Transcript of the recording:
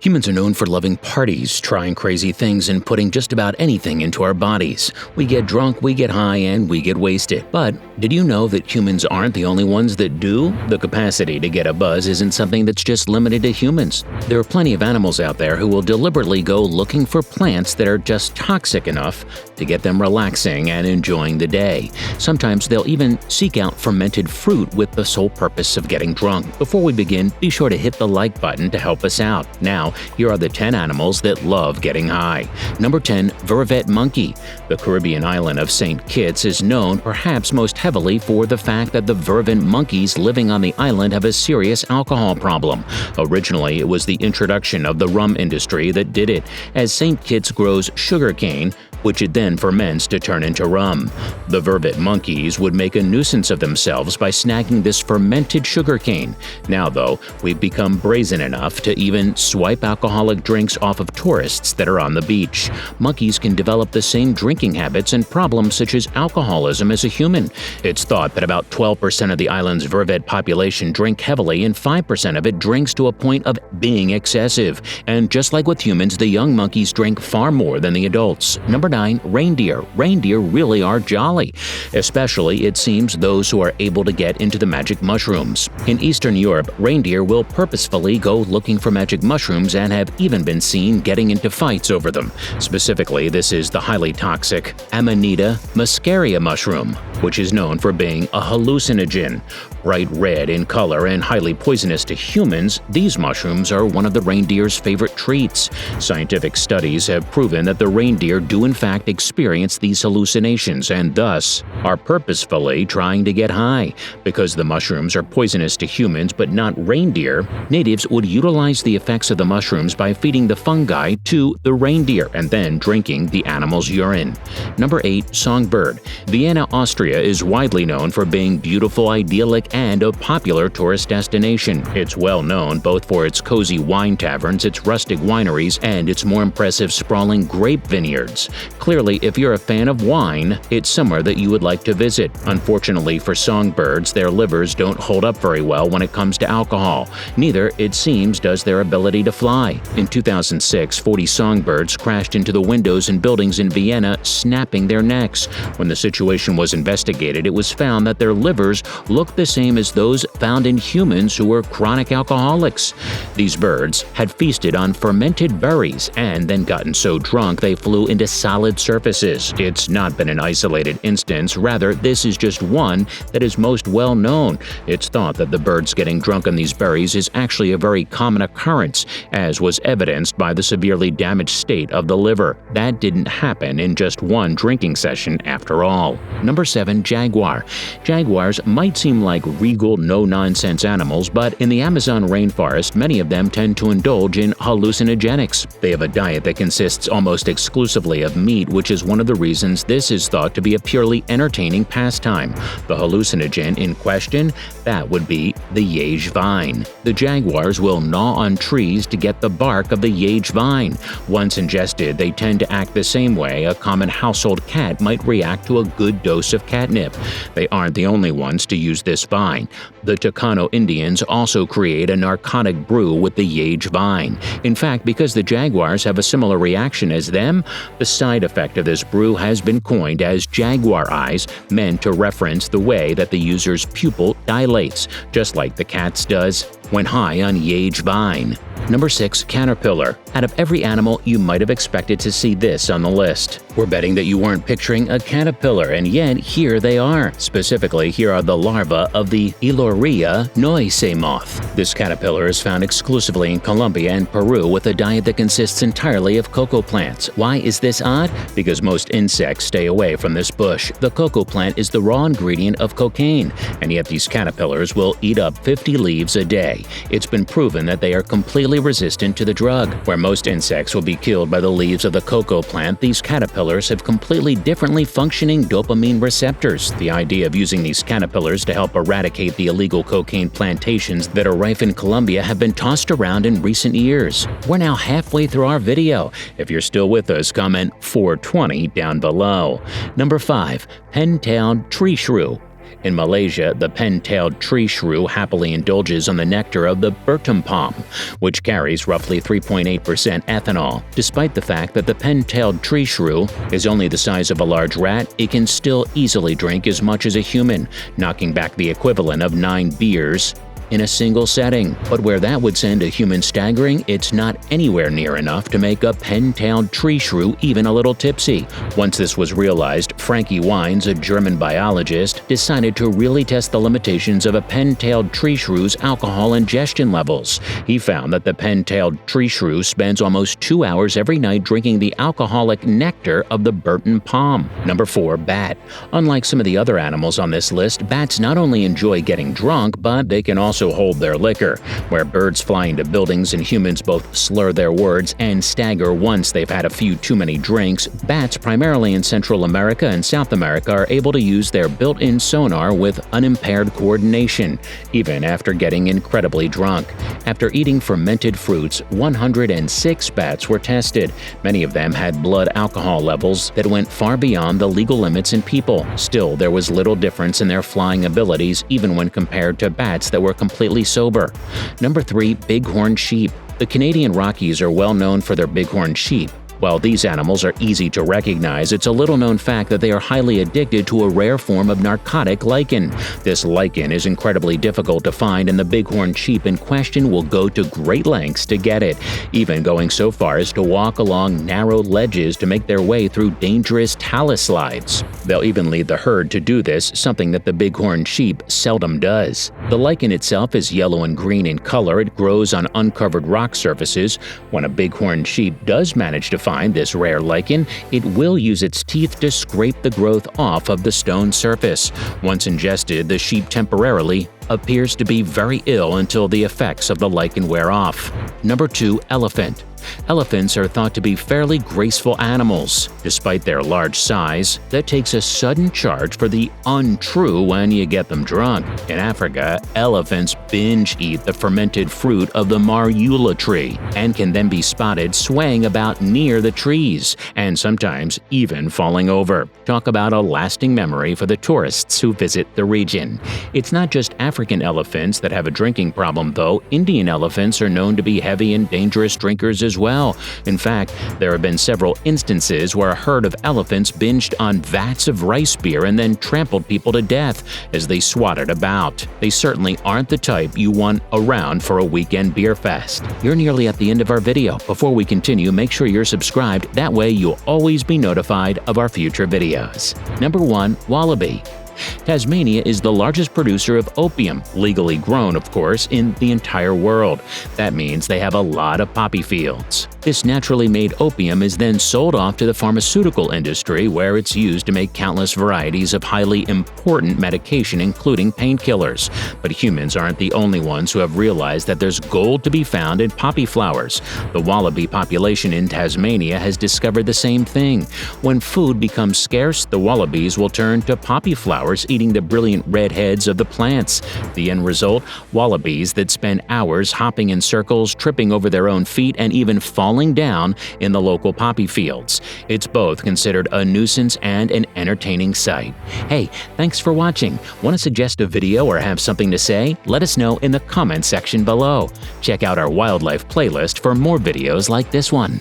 Humans are known for loving parties, trying crazy things, and putting just about anything into our bodies. We get drunk, we get high, and we get wasted. But did you know that humans aren't the only ones that do? The capacity to get a buzz isn't something that's just limited to humans. There are plenty of animals out there who will deliberately go looking for plants that are just toxic enough to get them relaxing and enjoying the day. Sometimes they'll even seek out fermented fruit with the sole purpose of getting drunk. Before we begin, be sure to hit the like button to help us out. Now, here are the 10 animals that love getting high. Number 10. Vervet monkey. The Caribbean island of St. Kitts is known perhaps most heavily for the fact that the vervet monkeys living on the island have a serious alcohol problem. Originally, it was the introduction of the rum industry that did it, as St. Kitts grows sugarcane, which it then ferments to turn into rum. The vervet monkeys would make a nuisance of themselves by snagging this fermented sugarcane. Now, though, we've become brazen enough to even swipe alcoholic drinks off of tourists that are on the beach. Monkeys can develop the same drinking habits and problems such as alcoholism as a human. It's thought that about 12% of the island's vervet population drink heavily, and 5% of it drinks to a point of being excessive. And just like with humans, the young monkeys drink far more than the adults. Number 9. Reindeer. Reindeer really are jolly, especially, it seems, those who are able to get into the magic mushrooms. In Eastern Europe, reindeer will purposefully go looking for magic mushrooms and have even been seen getting into fights over them. Specifically, this is the highly toxic Amanita muscaria mushroom, which is known for being a hallucinogen. Bright red in color and highly poisonous to humans, these mushrooms are one of the reindeer's favorite treats. Scientific studies have proven that the reindeer do in fact experience these hallucinations and thus are purposefully trying to get high. Because the mushrooms are poisonous to humans but not reindeer, natives would utilize the effects of the mushrooms by feeding the fungi to the reindeer and then drinking the animal's urine. Number 8. Songbird. Vienna, Austria is widely known for being beautiful, idyllic, and a popular tourist destination. It's well known both for its cozy wine taverns, its rustic wineries, and its more impressive sprawling grape vineyards. Clearly, if you're a fan of wine, it's somewhere that you would like to visit. Unfortunately for songbirds, their livers don't hold up very well when it comes to alcohol. Neither, it seems, does their ability to fly. In 2006, 40 songbirds crashed into the windows in buildings in Vienna, snapping their necks. When the situation was investigated, it was found that their livers looked the same as those found in humans who were chronic alcoholics. These birds had feasted on fermented berries and then gotten so drunk they flew into solid surfaces. It's not been an isolated instance, rather this is just one that is most well known. It's thought that the birds getting drunk on these berries is actually a very common occurrence, as was evidenced by the severely damaged state of the liver. That didn't happen in just one drinking session after all. Number 7. Jaguar. Jaguars might seem like regal, no-nonsense animals, but in the Amazon rainforest, many of them tend to indulge in hallucinogenics. They have a diet that consists almost exclusively of meat, which is one of the reasons this is thought to be a purely entertaining pastime. The hallucinogen in question, that would be the yage vine. The jaguars will gnaw on trees to get the bark of the yage vine. Once ingested, they tend to act the same way a common household cat might react to a good dose of catnip. They aren't the only ones to use this vine. The Tucano Indians also create a narcotic brew with the yage vine. In fact, because the jaguars have a similar reaction as them, the side effect of this brew has been coined as jaguar eyes, meant to reference the way that the user's pupil dilates, just like the cat's does when high on yage vine. Number 6. Caterpillar. Out of every animal, you might have expected to see this on the list. We're betting that you weren't picturing a caterpillar, and yet here they are. Specifically, here are the larvae of the Eloria noisei moth. This caterpillar is found exclusively in Colombia and Peru with a diet that consists entirely of cocoa plants. Why is this odd? Because most insects stay away from this bush. The cocoa plant is the raw ingredient of cocaine, and yet these caterpillars will eat up 50 leaves a day. It's been proven that they are completely resistant to the drug. Where most insects will be killed by the leaves of the cocoa plant, these caterpillars have completely differently functioning dopamine receptors. The idea of using these caterpillars to help eradicate the illegal cocaine plantations that are rife in Colombia have been tossed around in recent years. We're now halfway through our video. If you're still with us, comment 420 down below. Number 5. Pen-tailed tree shrew. In Malaysia, the pen-tailed tree shrew happily indulges on the nectar of the burtum palm, which carries roughly 3.8% ethanol. Despite the fact that the pen-tailed tree shrew is only the size of a large rat, it can still easily drink as much as a human, knocking back the equivalent of 9 beers in a single setting. But where that would send a human staggering, it's not anywhere near enough to make a pen-tailed tree shrew even a little tipsy. Once this was realized, Frankie Wines, a German biologist, decided to really test the limitations of a pen-tailed tree shrew's alcohol ingestion levels. He found that the pen-tailed tree shrew spends almost 2 hours every night drinking the alcoholic nectar of the burtum palm. Number 4. Bat. Unlike some of the other animals on this list, bats not only enjoy getting drunk, but they can also hold their liquor. Where birds fly into buildings and humans both slur their words and stagger once they've had a few too many drinks, bats primarily in Central America and South America are able to use their built-in sonar with unimpaired coordination, even after getting incredibly drunk. After eating fermented fruits, 106 bats were tested. Many of them had blood alcohol levels that went far beyond the legal limits in people. Still, there was little difference in their flying abilities even when compared to bats that were completely sober. Number 3. Bighorn sheep. The Canadian Rockies are well known for their bighorn sheep. While these animals are easy to recognize, it's a little-known fact that they are highly addicted to a rare form of narcotic lichen. This lichen is incredibly difficult to find, and the bighorn sheep in question will go to great lengths to get it, even going so far as to walk along narrow ledges to make their way through dangerous talus slides. They'll even lead the herd to do this, something that the bighorn sheep seldom does. The lichen itself is yellow and green in color. It grows on uncovered rock surfaces. When a bighorn sheep does manage to find this rare lichen, it will use its teeth to scrape the growth off of the stone surface. Once ingested, the sheep temporarily appears to be very ill until the effects of the lichen wear off. Number 2. Elephant. Elephants are thought to be fairly graceful animals. Despite their large size, that takes a sudden charge for the untrue when you get them drunk. In Africa, elephants binge eat the fermented fruit of the marula tree and can then be spotted swaying about near the trees and sometimes even falling over. Talk about a lasting memory for the tourists who visit the region. It's not just African elephants that have a drinking problem, though. Indian elephants are known to be heavy and dangerous drinkers as well. In fact, there have been several instances where a herd of elephants binged on vats of rice beer and then trampled people to death as they swatted about. They certainly aren't the type you want around for a weekend beer fest. You're nearly at the end of our video. Before we continue, make sure you're subscribed. That way you'll always be notified of our future videos. Number 1. Wallaby. Tasmania is the largest producer of opium, legally grown, of course, in the entire world. That means they have a lot of poppy fields. This naturally made opium is then sold off to the pharmaceutical industry, where it's used to make countless varieties of highly important medication, including painkillers. But humans aren't the only ones who have realized that there's gold to be found in poppy flowers. The wallaby population in Tasmania has discovered the same thing. When food becomes scarce, the wallabies will turn to poppy flowers, eating the brilliant red heads of the plants. The end result? Wallabies that spend hours hopping in circles, tripping over their own feet, and even falling down in the local poppy fields. It's both considered a nuisance and an entertaining sight. Hey, thanks for watching. Want to suggest a video or have something to say? Let us know in the comment section below. Check out our wildlife playlist for more videos like this one.